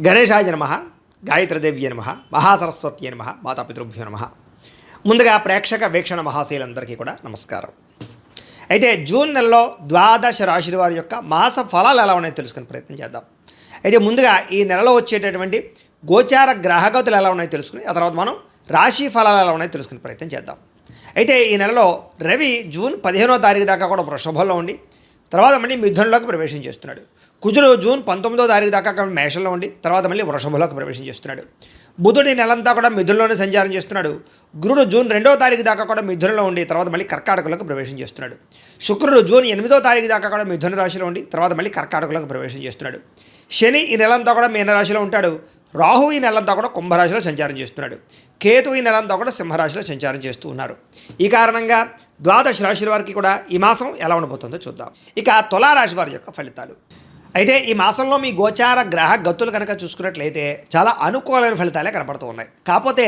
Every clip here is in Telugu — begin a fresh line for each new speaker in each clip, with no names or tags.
గణేశాయ నమ, గాయత్రీదేవ్య నమ, మహాసరస్వత్యే నమ, మాతాపితృభ్యో నమ. ముందుగా ప్రేక్షక వీక్షణ మహాశైలందరికీ కూడా నమస్కారం. అయితే జూన్ నెలలో ద్వాదశ రాశుల వారి యొక్క మాస ఫలాలు ఎలా ఉన్నాయో తెలుసుకునే ప్రయత్నం చేద్దాం. అయితే ముందుగా ఈ నెలలో వచ్చేటటువంటి గోచార గ్రహగతులు ఎలా ఉన్నాయో తెలుసుకుని ఆ తర్వాత మనం రాశి ఫలాలు ఎలా ఉన్నాయో తెలుసుకునే ప్రయత్నం చేద్దాం. అయితే ఈ నెలలో రవి జూన్ 15వ తారీఖు దాకా కూడా వృషభంలో ఉండి తర్వాత మళ్ళీ మిథునంలోకి ప్రవేశం చేస్తున్నాడు. కుజుడు జూన్ 19వ తారీఖు దాకా మేషంలో ఉండి తర్వాత మళ్ళీ వృషభంలోకి ప్రవేశం చేస్తున్నాడు. బుధుడు ఈ నెలంతా కూడా మిథునంలోనే సంచారం చేస్తున్నాడు. గురుడు జూన్ 2వ తారీఖు దాకా కూడా మిథునంలో ఉండి తర్వాత మళ్ళీ కర్కాటకంలోకి ప్రవేశం చేస్తున్నాడు. శుక్రుడు జూన్ 8వ తారీఖు దాకా కూడా మిథున రాశిలో ఉండి తర్వాత మళ్ళీ కర్కాటకంలోకి ప్రవేశం చేస్తున్నాడు. శని ఈ నెలంతా కూడా మీనరాశిలో ఉంటాడు. రాహు ఈ నెలంతా కూడా కుంభరాశిలో సంచారం చేస్తున్నాడు. కేతు ఈ నెలంతా కూడా సింహరాశిలో సంచారం చేస్తూ ఉన్నారు. ఈ కారణంగా ద్వాదశ రాశుల వారికి కూడా ఈ మాసం ఎలా ఉండబోతుందో చూద్దాం. ఇక తులారాశి వారి యొక్క ఫలితాలు. అయితే ఈ మాసంలో మీ గోచార గ్రహ గతులు కనుక చూసుకున్నట్లయితే చాలా అనుకూలమైన ఫలితాలే కనపడుతూ ఉన్నాయి. కాకపోతే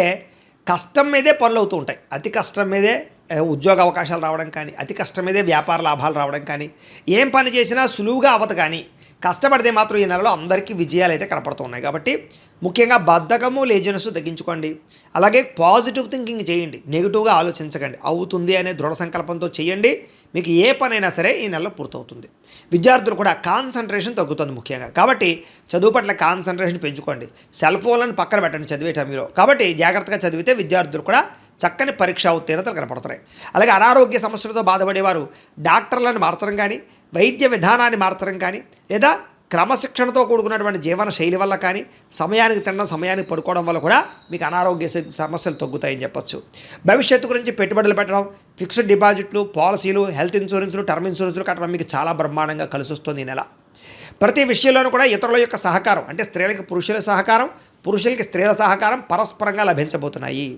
కష్టం మీదే పనులు అవుతూ ఉంటాయి. అతి కష్టం మీదే ఉద్యోగ అవకాశాలు రావడం కానీ, అతి కష్టం మీదే వ్యాపార లాభాలు రావడం కానీ, ఏం పని చేసినా సులువుగా అవ్వదు. కానీ కష్టపడితే మాత్రం ఈ నెలలో అందరికీ విజయాలు అయితే కనపడుతూ ఉన్నాయి. కాబట్టి ముఖ్యంగా బద్ధకము లేజినెస్ తగ్గించుకోండి. అలాగే పాజిటివ్ థింకింగ్ చేయండి. నెగిటివ్గా ఆలోచించకండి. అవుతుంది అనే దృఢ సంకల్పంతో చేయండి. మీకు ఏ పనైనా సరే ఈ నెలలో పూర్తవుతుంది. విద్యార్థులు కూడా కాన్సన్ట్రేషన్ తగ్గుతుంది ముఖ్యంగా. కాబట్టి చదువు పట్ల కాన్సన్ట్రేషన్ పెంచుకోండి. సెల్ ఫోన్లను పక్కన పెట్టండి చదివే టైంలో. కాబట్టి జాగ్రత్తగా చదివితే విద్యార్థులు కూడా చక్కని పరీక్షా ఉత్తీర్ణతలు కనపడుతున్నాయి. అలాగే అనారోగ్య సమస్యలతో బాధపడేవారు డాక్టర్లను మార్చడం కానీ, వైద్య విధానాన్ని మార్చడం కానీ, లేదా క్రమశిక్షణతో కూడుకున్నటువంటి జీవన శైలి వల్ల కానీ, సమయానికి తినడం సమయానికి పడుకోవడం వల్ల కూడా మీకు అనారోగ్య సమస్యలు తగ్గుతాయని చెప్పొచ్చు. భవిష్యత్తు గురించి పెట్టుబడులు పెట్టడం, ఫిక్స్డ్ డిపాజిట్లు, పాలసీలు, హెల్త్ ఇన్సూరెన్స్లు, టర్మ్ ఇన్సూరెన్స్లు కట్టడం మీకు చాలా బ్రహ్మాండంగా కలిసి వస్తుంది ఈ నెల. ప్రతి విషయంలోనూ కూడా ఇతరుల యొక్క సహకారం, అంటే స్త్రీలకు పురుషుల సహకారం, పురుషులకి స్త్రీల సహకారం పరస్పరంగా లభించబోతున్నాయి.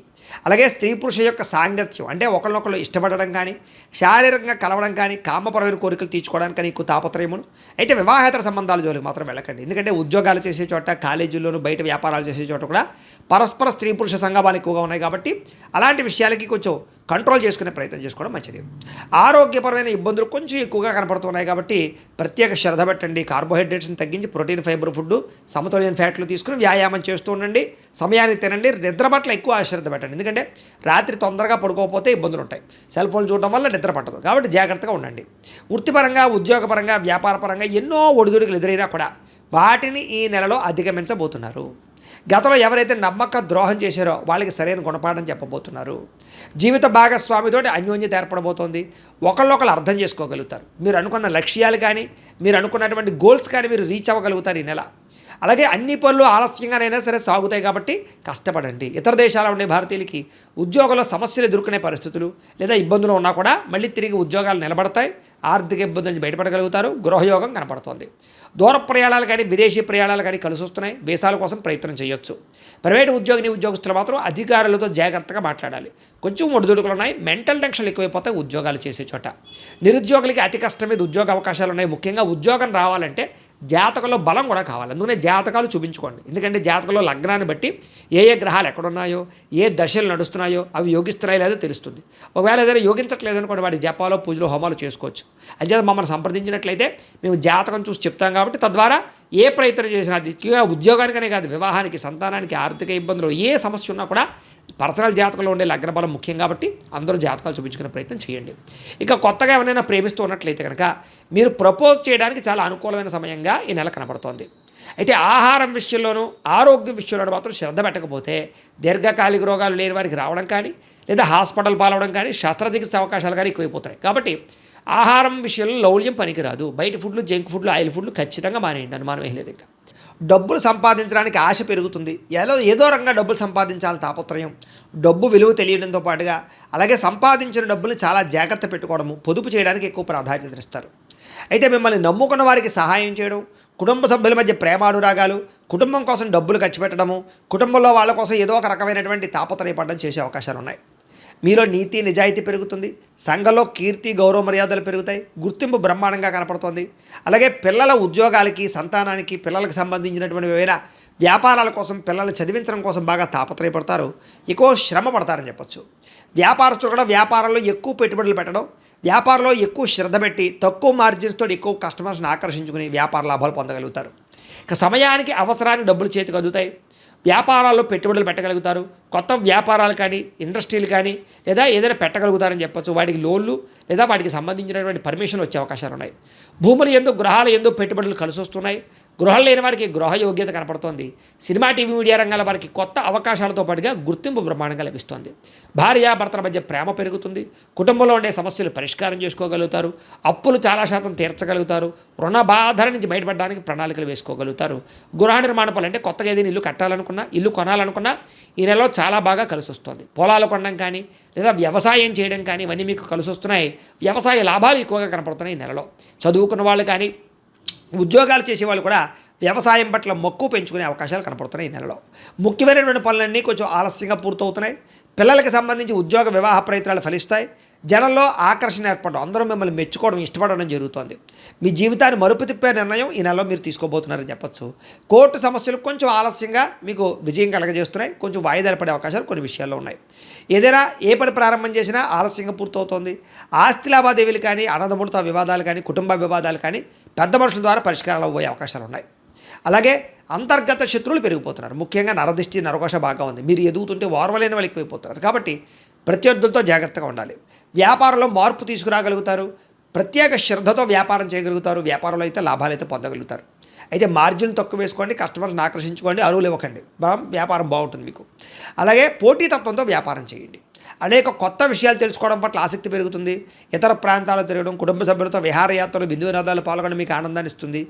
అలాగే స్త్రీ పురుష యొక్క సాంగత్యం, అంటే ఒకరినొకరు ఇష్టపడడం కానీ, శారీరకంగా కలవడం కానీ, కామపరమైన కోరికలు తీర్చుకోవడానికి కానీ ఎక్కువ తాపత్రయమును. అయితే వివాహేతర సంబంధాల జోలికి మాత్రం వెళ్ళకండి. ఎందుకంటే ఉద్యోగాలు చేసే చోట, కాలేజీల్లోనూ, బయట వ్యాపారాలు చేసే చోట కూడా పరస్పర స్త్రీ పురుష సంగమాలు ఎక్కువగా ఉన్నాయి. కాబట్టి అలాంటి విషయాలకి కొంచెం కంట్రోల్ చేసుకునే ప్రయత్నం చేసుకోవడం మంచిది. ఆరోగ్యపరమైన ఇబ్బందులు కొంచెం ఎక్కువగా కనపడుతున్నాయి. కాబట్టి ప్రత్యేక శ్రద్ధ పెట్టండి. కార్బోహైడ్రేట్స్ని తగ్గించి ప్రోటీన్, ఫైబర్ ఫుడ్, సమతుల్యమైన ఫ్యాట్లు తీసుకుని వ్యాయామం చేస్తూ ఉండండి. సమయానికి తినండి. నిద్ర పట్ల ఎక్కువ శ్రద్ధ పెట్టండి. ఎందుకంటే రాత్రి తొందరగా పడుకోకపోతే ఇబ్బందులు ఉంటాయి. సెల్ ఫోన్ చూడడం వల్ల నిద్ర పట్టదు. కాబట్టి జాగ్రత్తగా ఉండండి. వృత్తిపరంగా, ఉద్యోగపరంగా, వ్యాపారపరంగా ఎన్నో ఒడిదుడుకులు ఎదురైనా కూడా వాటిని ఈ నెలలో అధిగమించబోతున్నారు. గతంలో ఎవరైతే నమ్మక ద్రోహం చేశారో వాళ్ళకి సరైన గుణపాఠం చెప్పబోతున్నారు. జీవిత భాగస్వామితోటి అన్యోన్యత ఏర్పడబోతోంది. ఒకళ్ళొకళ్ళు అర్థం చేసుకోగలుగుతారు. మీరు అనుకున్న లక్ష్యాలు కానీ, మీరు అనుకున్నటువంటి గోల్స్ కానీ మీరు రీచ్ అవ్వగలుగుతారు ఈ నెల. అలాగే అన్ని పనులు ఆలస్యంగానైనా సరే సాగుతాయి. కాబట్టి కష్టపడండి. ఇతర దేశాల్లో ఉండే భారతీయులకి ఉద్యోగంలో సమస్యలు ఎదుర్కొనే పరిస్థితులు లేదా ఇబ్బందులు ఉన్నా కూడా మళ్ళీ తిరిగి ఉద్యోగాలు నిలబడతాయి. ఆర్థిక ఇబ్బందుల నుంచి బయటపడగలుగుతారు. గృహయోగం కనపడుతోంది. దూర ప్రయాణాలు కానీ, విదేశీ ప్రయాణాలు కానీ కలిసి వస్తున్నాయి. వీసాల కోసం ప్రయత్నం చేయొచ్చు. ప్రైవేటు ఉద్యోగస్తులు మాత్రం అధికారులతో జాగ్రత్తగా మాట్లాడాలి. కొంచెం ఒడిదుడుకులు ఉన్నాయి. మెంటల్ టెన్షన్లు ఎక్కువైపోతాయి ఉద్యోగాలు చేసే చోట. నిరుద్యోగులకి అతి కష్టం మీద ఉద్యోగ అవకాశాలు ఉన్నాయి. ముఖ్యంగా ఉద్యోగం రావాలంటే జాతకంలో బలం కూడా కావాలి. అందుకనే జాతకాలు చూపించుకోండి. ఎందుకంటే జాతకంలో లగ్నాన్ని బట్టి ఏ ఏ గ్రహాలు ఎక్కడున్నాయో, ఏ దశలు నడుస్తున్నాయో అవి యోగిస్తున్నాయో లేదో తెలుస్తుంది. ఒకవేళ ఏదైనా యోగించట్లేదు అనుకోండి, వాటి జపాలో, పూజలు, హోమాలు చేసుకోవచ్చు. అయితే మమ్మల్ని సంప్రదించినట్లయితే మేము జాతకం చూసి చెప్తాం. కాబట్టి తద్వారా ఏ ప్రయత్నం చేసినా అది ఉద్యోగానికనే కాదు, వివాహానికి, సంతానానికి, ఆర్థిక ఇబ్బందులు ఏ సమస్య ఉన్నా కూడా పర్సనల్ జాతకంలో ఉండే లగ్న బలం ముఖ్యం. కాబట్టి అందరూ జాతకాలు చూపించుకునే ప్రయత్నం చేయండి. ఇక కొత్తగా ఎవరైనా ప్రేమిస్తూ ఉన్నట్లయితే కనుక మీరు ప్రపోజ్ చేయడానికి చాలా అనుకూలమైన సమయంగా ఈ నెల కనపడుతోంది. అయితే ఆహారం విషయంలోనూ, ఆరోగ్య విషయంలోనూ మాత్రం శ్రద్ధ పెట్టకపోతే దీర్ఘకాలిక రోగాలు లేని వారికి రావడం కానీ, లేదా హాస్పిటల్ పాలవడం కానీ, శస్త్రచికిత్స అవకాశాలు కానీ ఎక్కువైపోతాయి. కాబట్టి ఆహారం విషయంలో లౌల్యం పనికిరాదు. బయట ఫుడ్లు, జంక్ ఫుడ్లు, ఆయిల్ ఫుడ్లు ఖచ్చితంగా మానేయండి. అనుమానం ఏం లేదు. ఇంకా డబ్బులు సంపాదించడానికి ఆశ పెరుగుతుంది. ఏదో రంగా డబ్బులు సంపాదించాలని తాపత్రయం, డబ్బు విలువ తెలియడంతో పాటుగా అలాగే సంపాదించిన డబ్బులు చాలా జాగ్రత్త పెట్టుకోవడము, పొదుపు చేయడానికి ఎక్కువ ప్రాధాన్యత ఇస్తారు. అయితే మిమ్మల్ని నమ్ముకున్న వారికి సహాయం చేయడం, కుటుంబ సభ్యుల మధ్య ప్రేమానురాగాలు, కుటుంబం కోసం డబ్బులు ఖర్చు పెట్టడము, కుటుంబంలో వాళ్ళ కోసం ఏదో ఒక రకమైనటువంటి తాపత్రయపడడం చేసే అవకాశాలు ఉన్నాయి. మీలో నీతి నిజాయితీ పెరుగుతుంది. సంఘంలో కీర్తి, గౌరవ మర్యాదలు పెరుగుతాయి. గుర్తింపు బ్రహ్మాండంగా కనపడుతోంది. అలాగే పిల్లల ఉద్యోగాలకి, సంతానానికి, పిల్లలకు సంబంధించినటువంటి ఏవైనా వ్యాపారాల కోసం, పిల్లల్ని చదివించడం కోసం బాగా తాపత్రయపడతారు. ఎక్కువ శ్రమ పడతారని చెప్పొచ్చు. వ్యాపారస్తులు కూడా వ్యాపారంలో ఎక్కువ పెట్టుబడులు పెట్టడం, వ్యాపారంలో ఎక్కువ శ్రద్ధ పెట్టి తక్కువ మార్జిన్స్తో ఎక్కువ కస్టమర్స్ని ఆకర్షించుకుని వ్యాపార లాభాలు పొందగలుగుతారు. ఇక సమయానికి అవసరానికి డబ్బులు చేతికి అందుతాయి. వ్యాపారాల్లో పెట్టుబడులు పెట్టగలుగుతారు. కొత్త వ్యాపారాలు కానీ ఇండస్ట్రీలు కానీ లేదా ఏదైనా పెట్టగలుగుతారని చెప్పొచ్చు. వాటికి లోన్లు లేదా వాటికి సంబంధించినటువంటి పర్మిషన్ వచ్చే అవకాశాలు ఉన్నాయి. భూములు ఎందు గృహాల ఎందు పెట్టుబడులు కలిసి వస్తున్నాయి. గృహాలు లేని వారికి గృహ యోగ్యత కనపడుతోంది. సినిమా టీవీ మీడియా రంగాల వారికి కొత్త అవకాశాలతో పాటుగా గుర్తింపు బ్రహ్మాండంగా లభిస్తోంది. భార్యాభర్తల మధ్య ప్రేమ పెరుగుతుంది. కుటుంబంలో ఉండే సమస్యలు పరిష్కారం చేసుకోగలుగుతారు. అప్పులు చాలా శాతం తీర్చగలుగుతారు. రుణ బాధల నుంచి బయటపడడానికి ప్రణాళికలు వేసుకోగలుగుతారు. గృహ నిర్మాణ పనులు అంటే కొత్తగా ఏదైనా ఇల్లు కట్టాలనుకున్నా ఇల్లు కొనాలనుకున్నా ఈ నెలలో చాలా బాగా కలిసి వస్తుంది. పొలాలు కొనడం కానీ లేదా వ్యవసాయం చేయడం కానీ ఇవన్నీ మీకు కలిసి వస్తున్నాయి. వ్యవసాయ లాభాలు ఎక్కువగా కనపడుతున్నాయి ఈ నెలలో. చదువుకున్న వాళ్ళు కానీ ఉద్యోగాలు చేసేవాళ్ళు కూడా వ్యవసాయం పట్ల మక్కువ పెంచుకునే అవకాశాలు కనపడుతున్నాయి ఈ నెలలో. ముఖ్యమైనటువంటి పనులన్నీ కొంచెం ఆలస్యంగా పూర్తవుతున్నాయి. పిల్లలకి సంబంధించి ఉద్యోగ వివాహ ప్రయత్నాలు ఫలిస్తాయి. జనంలో ఆకర్షణ ఏర్పడడం, అందరూ మిమ్మల్ని మెచ్చుకోవడం, ఇష్టపడడం జరుగుతుంది. మీ జీవితాన్ని మరుపు తిప్పే నిర్ణయం ఈ నెలలో మీరు తీసుకోబోతున్నారని చెప్పొచ్చు. కోర్టు సమస్యలు కొంచెం ఆలస్యంగా మీకు విజయం కలగజేస్తున్నాయి. కొంచెం వాయిదాలు పడే అవకాశాలు కొన్ని విషయాల్లో ఉన్నాయి. ఏదైనా ఏ పని ప్రారంభం చేసినా ఆలస్యంగా పూర్తవుతోంది. ఆస్తి లావాదేవీలు కానీ అన్నదమ్ములతో వివాదాలు కానీ కుటుంబ వివాదాలు కానీ పెద్ద మనుషుల ద్వారా పరిష్కారాలు అవ్వే అవకాశాలు ఉన్నాయి. అలాగే అంతర్గత శత్రువులు పెరిగిపోతున్నారు. ముఖ్యంగా నరదిష్టి నరకోశ బాగా ఉంది. మీరు ఎదుగుతుంటే ఓర్వలేని వాళ్ళు ఎక్కువైపోతున్నారు. కాబట్టి ప్రత్యర్థులతో జాగ్రత్తగా ఉండాలి. వ్యాపారంలో మార్పు తీసుకురాగలుగుతారు. ప్రత్యేక శ్రద్ధతో వ్యాపారం చేయగలుగుతారు. వ్యాపారంలో అయితే లాభాలు అయితే పొందగలుగుతారు. అయితే మార్జిన్ తక్కువ వేసుకోండి, కస్టమర్ని ఆకర్షించుకోండి, అరువులు ఇవ్వకండి. వ్యాపారం బాగుంటుంది మీకు. అలాగే పోటీతత్వంతో వ్యాపారం చేయండి. అనేక కొత్త విషయాలు తెలుసుకోవడం పట్ల ఆసక్తి పెరుగుతుంది. ఇతర ప్రాంతాలు తిరగడం, కుటుంబ సభ్యులతో విహారయాత్రలు, విందు వినోదాలు పాల్గొనడం మీకు ఆనందాన్ని ఇస్తుంది.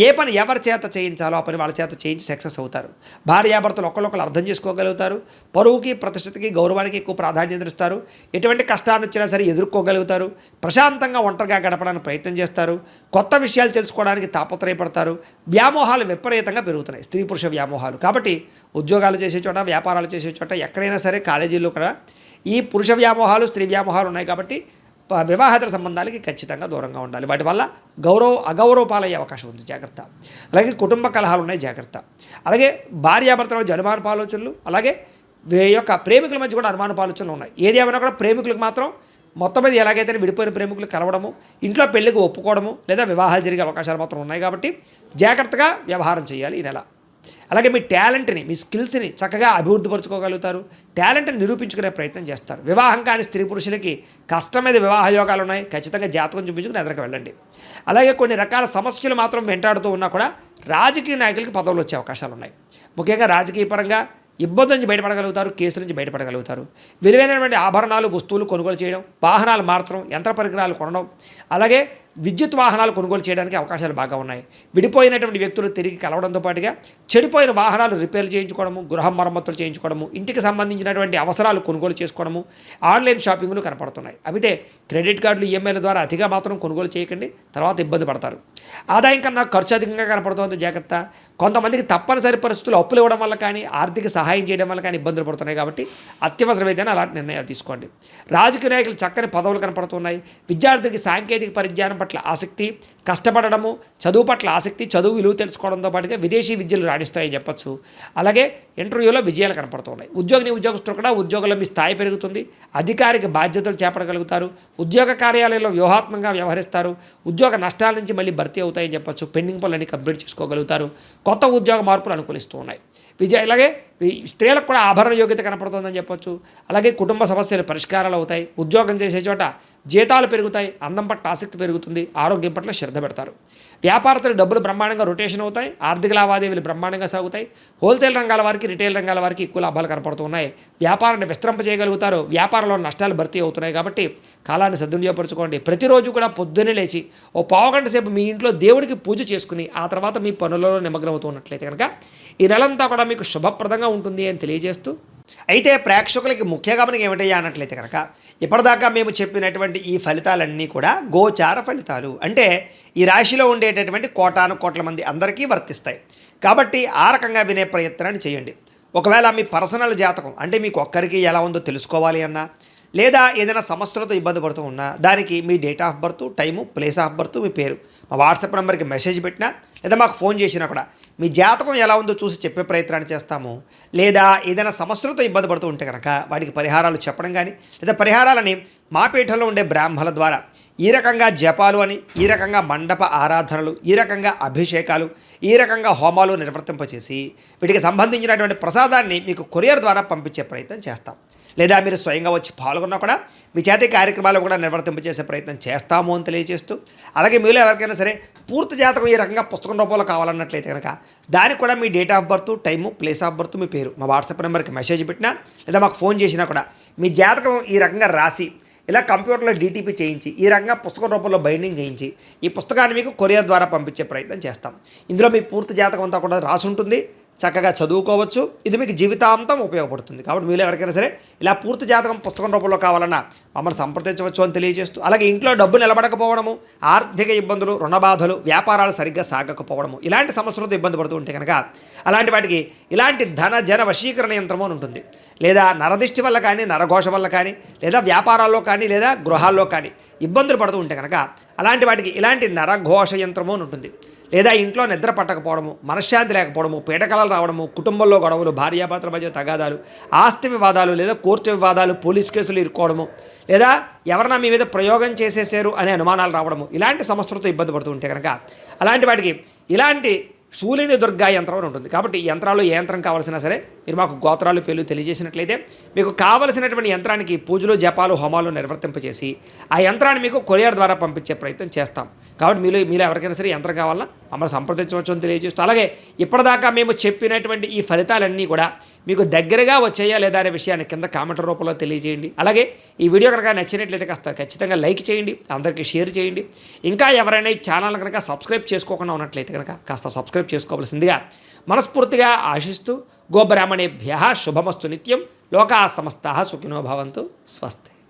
ఏ పని ఎవరి చేత చేయించాలో ఆ పని వాళ్ళ చేత చేయించి సక్సెస్ అవుతారు. భార్యాభర్తలు ఒకళ్ళొకరు అర్థం చేసుకోగలుగుతారు. పరువుకి ప్రతిష్టతకి గౌరవానికి ఎక్కువ ప్రాధాన్యత ఇస్తారు. ఎటువంటి కష్టాన్ని వచ్చినా సరే ఎదుర్కోగలుగుతారు. ప్రశాంతంగా ఒంటరిగా గడపడానికి ప్రయత్నం చేస్తారు. కొత్త విషయాలు తెలుసుకోవడానికి తాపత్రయపడతారు. వ్యామోహాలు విపరీతంగా పెరుగుతున్నాయి, స్త్రీ పురుష వ్యామోహాలు. కాబట్టి ఉద్యోగాలు చేసే చోట, వ్యాపారాలు చేసే చోట, ఎక్కడైనా సరే కాలేజీల్లో కూడా ఈ పురుష వ్యామోహాలు స్త్రీ వ్యామోహాలు ఉన్నాయి. కాబట్టి వివాహేతర సంబంధాలకి ఖచ్చితంగా దూరంగా ఉండాలి. వాటి వల్ల అగౌరవ పాలయ్యే అవకాశం ఉంది, జాగ్రత్త. అలాగే కుటుంబ కలహాలు ఉన్నాయి, జాగ్రత్త. అలాగే భార్యాభర్తల మధ్య అనుమానపు ఆలోచనలు, అలాగే యొక్క ప్రేమికుల మధ్య కూడా అనుమానపు ఆలోచనలు ఉన్నాయి. ఏది ఏమైనా కూడా ప్రేమికులకు మాత్రం మొత్తం మీద ఎలాగైతే విడిపోయిన ప్రేమికులు కలవడము, ఇంట్లో పెళ్లికి ఒప్పుకోవడము లేదా వివాహాలు జరిగే అవకాశాలు మాత్రం ఉన్నాయి. కాబట్టి జాగ్రత్తగా వ్యవహారం చేయాలి ఈ నెల. అలాగే మీ టాలెంట్ని, మీ స్కిల్స్ని చక్కగా అభివృద్ధిపరచుకోగలుగుతారు. టాలెంట్ని నిరూపించుకునే ప్రయత్నం చేస్తారు. వివాహం కాని స్త్రీ పురుషులకి కష్టం మీద వివాహ యోగాలు ఉన్నాయి. ఖచ్చితంగా జాతకం చూపించుకుని ఎదురుకు వెళ్ళండి. అలాగే కొన్ని రకాల సమస్యలు మాత్రం వెంటాడుతూ ఉన్నా కూడా రాజకీయ నాయకులకి పదవులు వచ్చే అవకాశాలు ఉన్నాయి. ముఖ్యంగా రాజకీయ పరంగా ఇబ్బంది నుంచి బయటపడగలుగుతారు. కేసుల నుంచి బయటపడగలుగుతారు. విలువైనటువంటి ఆభరణాలు, వస్తువులు కొనుగోలు చేయడం, వాహనాలు మార్చడం, యంత్ర పరికరాలు కొనడం, అలాగే విద్యుత్ వాహనాలు కొనుగోలు చేయడానికి అవకాశాలు బాగా ఉన్నాయి. విడిపోయినటువంటి వ్యక్తులు తిరిగి కలవడంతో పాటుగా చెడిపోయిన వాహనాలు రిపేర్లు చేయించుకోవడము, గృహ మరమ్మతులు చేయించుకోవడము, ఇంటికి సంబంధించినటువంటి అవసరాలు కొనుగోలు చేసుకోవడము, ఆన్లైన్ షాపింగ్లు కనపడుతున్నాయి. అయితే క్రెడిట్ కార్డులు, ఈఎంఐల ద్వారా అతిగా మాత్రం కొనుగోలు చేయకండి, తర్వాత ఇబ్బంది పడతారు. ఆదాయం కన్నా ఖర్చు అధికంగా కనపడుతుంది, జాగ్రత్త. కొంతమందికి తప్పనిసరి పరిస్థితులు అప్పులు ఇవ్వడం వల్ల కానీ ఆర్థిక సహాయం చేయడం వల్ల కానీ ఇబ్బందులు పడుతున్నాయి. కాబట్టి అత్యవసరమైతేనే అలాంటి నిర్ణయాలు తీసుకోండి. రాజకీయ నాయకులు చక్కని పదవులు కనపడుతున్నాయి. విద్యార్థులకి సాంకేతిక పరిజ్ఞానం పట్ల ఆసక్తి, కష్టపడడము, చదువు పట్ల ఆసక్తి, చదువు విలువ తెలుసుకోవడంతో పాటుగా విదేశీ విద్యలు రాణిస్తాయని చెప్పచ్చు. అలాగే ఇంటర్వ్యూలో విజయాలు కనపడుతున్నాయి. ఉద్యోగస్తులు కూడా ఉద్యోగంలో మీ స్థాయి పెరుగుతుంది. అధికారిక బాధ్యతలు చేపట్టగలుగుతారు. ఉద్యోగ కార్యాలయంలో వ్యూహాత్మకంగా వ్యవహరిస్తారు. ఉద్యోగ నష్టాల నుంచి మళ్ళీ భర్తీ అవుతాయని చెప్పచ్చు. పెండింగ్ పనులన్నీ కంప్లీట్ చేసుకోగలుగుతారు. కొత్త ఉద్యోగ మార్పులు అనుకూలిస్తూ ఉన్నాయి. అలాగే స్త్రీలకు కూడా ఆభరణ యోగ్యత కనపడుతుందని చెప్పొచ్చు. అలాగే కుటుంబ సమస్యలు పరిష్కారాలు అవుతాయి. ఉద్యోగం చేసే చోట జీతాలు పెరుగుతాయి. అందం పట్ల ఆసక్తి పెరుగుతుంది. ఆరోగ్యం పట్ల శ్రద్ధ పెడతారు. వ్యాపారస్తులు డబ్బులు బ్రహ్మాండంగా రొటేషన్ అవుతాయి. ఆర్థిక లావాదేవీలు బ్రహ్మాండంగా సాగుతాయి. హోల్సేల్ రంగాల వారికి, రిటైల్ రంగాల వారికి ఎక్కువ లాభాలు కనపడుతున్నాయి. వ్యాపారాన్ని విస్తరింప చేయగలుగుతారు. వ్యాపారంలో నష్టాలు భర్తీ అవుతున్నాయి. కాబట్టి కాలాన్ని సద్వినియోగపరచుకోండి. ప్రతిరోజు కూడా పొద్దున్నే లేచి ఓ పావుగంట సేపు మీ ఇంట్లో దేవుడికి పూజ చేసుకుని ఆ తర్వాత మీ పనులలో నిమగ్నమవుతూ ఉన్నట్లయితే కనుక ఈ నెలంతా కూడా మీకు శుభప్రదంగా ఉంటుంది అని తెలియజేస్తూ, అయితే ప్రేక్షకులకి ముఖ్య గమనిక ఏమిటయ్యా అన్నట్లయితే కనుక ఇప్పటిదాకా మేము చెప్పినటువంటి ఈ ఫలితాలన్నీ కూడా గోచార ఫలితాలు. అంటే ఈ రాశిలో ఉండేటటువంటి కోట్ల మంది అందరికీ వర్తిస్తాయి. కాబట్టి ఆ రకంగా వినే ప్రయత్నాన్ని చేయండి. ఒకవేళ మీ పర్సనల్ జాతకం అంటే మీకు ఒక్కరికి ఎలా ఉందో తెలుసుకోవాలి అన్నా, లేదా ఏదైనా సమస్యలతో ఇబ్బంది పడుతూ ఉన్నా దానికి మీ date of birth, time, place of birth, మీ పేరు మా వాట్సాప్ నెంబర్కి మెసేజ్ పెట్టినా లేదా మాకు ఫోన్ చేసినా కూడా మీ జాతకం ఎలా ఉందో చూసి చెప్పే ప్రయత్నాన్ని చేస్తాము. లేదా ఏదైనా సమస్యలతో ఇబ్బంది పడుతూ ఉంటే కనుక వాటికి పరిహారాలు చెప్పడం కానీ లేదా పరిహారాలని మా పీఠంలో ఉండే బ్రాహ్మణుల ద్వారా ఈ రకంగా జపాలు అని, ఈ రకంగా మండప ఆరాధనలు, ఈ రకంగా అభిషేకాలు, ఈ రకంగా హోమాలు నిర్వర్తింపచేసి వీటికి సంబంధించినటువంటి ప్రసాదాన్ని మీకు కొరియర్ ద్వారా పంపించే ప్రయత్నం చేస్తాం. లేదా మీరు స్వయంగా వచ్చి పాల్గొన్నా కూడా మీ చేతి కార్యక్రమాలు కూడా నిర్వర్తింపచేసే ప్రయత్నం చేస్తాము అని తెలియజేస్తూ, అలాగే మీలో ఎవరికైనా సరే పూర్తి జాతకం ఈ రకంగా పుస్తకం రూపంలో కావాలన్నట్లయితే కనుక దానికి కూడా మీ date of birth, time, place of birth, మీ పేరు మా వాట్సాప్ నెంబర్కి మెసేజ్ పెట్టినా లేదా మాకు ఫోన్ చేసినా కూడా మీ జాతకం ఈ రకంగా రాసి ఇలా కంప్యూటర్లో డీటీపీ చేయించి ఈ రకంగా పుస్తకం రూపంలో బైండింగ్ చేయించి ఈ పుస్తకాన్ని మీకు కొరియర్ ద్వారా పంపించే ప్రయత్నం చేస్తాం. ఇందులో మీ పూర్తి జాతకం అంతా కూడా రాసి ఉంటుంది, చక్కగా చదువుకోవచ్చు. ఇది మీకు జీవితాంతం ఉపయోగపడుతుంది. కాబట్టి మీరు ఎవరికైనా సరే ఇలా పూర్తి జాతకం పుస్తకం రూపంలో కావాలన్నా మమ్మల్ని సంప్రదించవచ్చు అని తెలియజేస్తూ, అలాగే ఇంట్లో డబ్బు నిలబడకపోవడము, ఆర్థిక ఇబ్బందులు, రుణ బాధలు, వ్యాపారాలు సరిగ్గా సాగకపోవడము, ఇలాంటి సమస్యలతో ఇబ్బంది పడుతూ ఉంటే కనుక అలాంటి వాటికి ఇలాంటి ధన జన వశీకరణ యంత్రము అని ఉంటుంది. లేదా నరదిష్టి వల్ల కానీ, నరఘోష వల్ల కానీ, లేదా వ్యాపారాల్లో కానీ, లేదా గృహాల్లో కానీ ఇబ్బందులు పడుతూ ఉంటే కనుక అలాంటి వాటికి ఇలాంటి నరఘోష యంత్రము అని ఉంటుంది. లేదా ఇంట్లో నిద్ర పట్టకపోవడము, మనశ్శాంతి లేకపోవడము, పీడకలలు రావడము, కుటుంబంలో గొడవలు, భార్యాభర్తల మధ్య తగాదాలు, ఆస్తి వివాదాలు, లేదా కోర్టు వివాదాలు, పోలీస్ కేసులు ఇరుక్కోవడము, లేదా ఎవరైనా మీ మీద ప్రయోగం చేసేసారు అనే అనుమానాలు రావడము, ఇలాంటి సమస్యలతో ఇబ్బంది పడుతూ ఉంటే కనుక అలాంటి వాటికి ఇలాంటి శూలిని దుర్గా యంత్రం అని ఉంటుంది. కాబట్టి ఈ యంత్రాలు ఏ యంత్రం కావాల్సినా సరే మీరు మాకు గోత్రాలు పేర్లు తెలియజేసినట్లయితే మీకు కావలసినటువంటి యంత్రానికి పూజలు, జపాలు, హోమాలు నిర్వర్తింపచేసి ఆ యంత్రాన్ని మీకు కొరియర్ ద్వారా పంపించే ప్రయత్నం చేస్తాం. కాబట్టి మీరు ఎవరికైనా సరే యంత్రం కావాలన్నా మమ్మల్ని సంప్రదించవచ్చు అని తెలియజేస్తూ, అలాగే ఇప్పటిదాకా మేము చెప్పినటువంటి ఈ ఫలితాలన్నీ కూడా మీకు దగ్గరగా వచ్చాయా లేదా అనే విషయాన్ని కింద కామెంట్ రూపంలో తెలియజేయండి. అలాగే ఈ వీడియో కనుక నచ్చినట్లయితే కాస్త ఖచ్చితంగా లైక్ చేయండి, అందరికీ షేర్ చేయండి. ఇంకా ఎవరైనా ఈ ఛానల్ కనుక సబ్స్క్రైబ్ చేసుకోకుండా ఉన్నట్లయితే కనుక కాస్త సబ్స్క్రైబ్ చేసుకోవాల్సిందిగా మనస్ఫూర్తిగా ఆశిస్తూ, గోబ్రాహ్మణేభ్యః శుభమస్తు నిత్యం, లోకాః సమస్తాః సుఖినో భవంతు. స్వస్తి.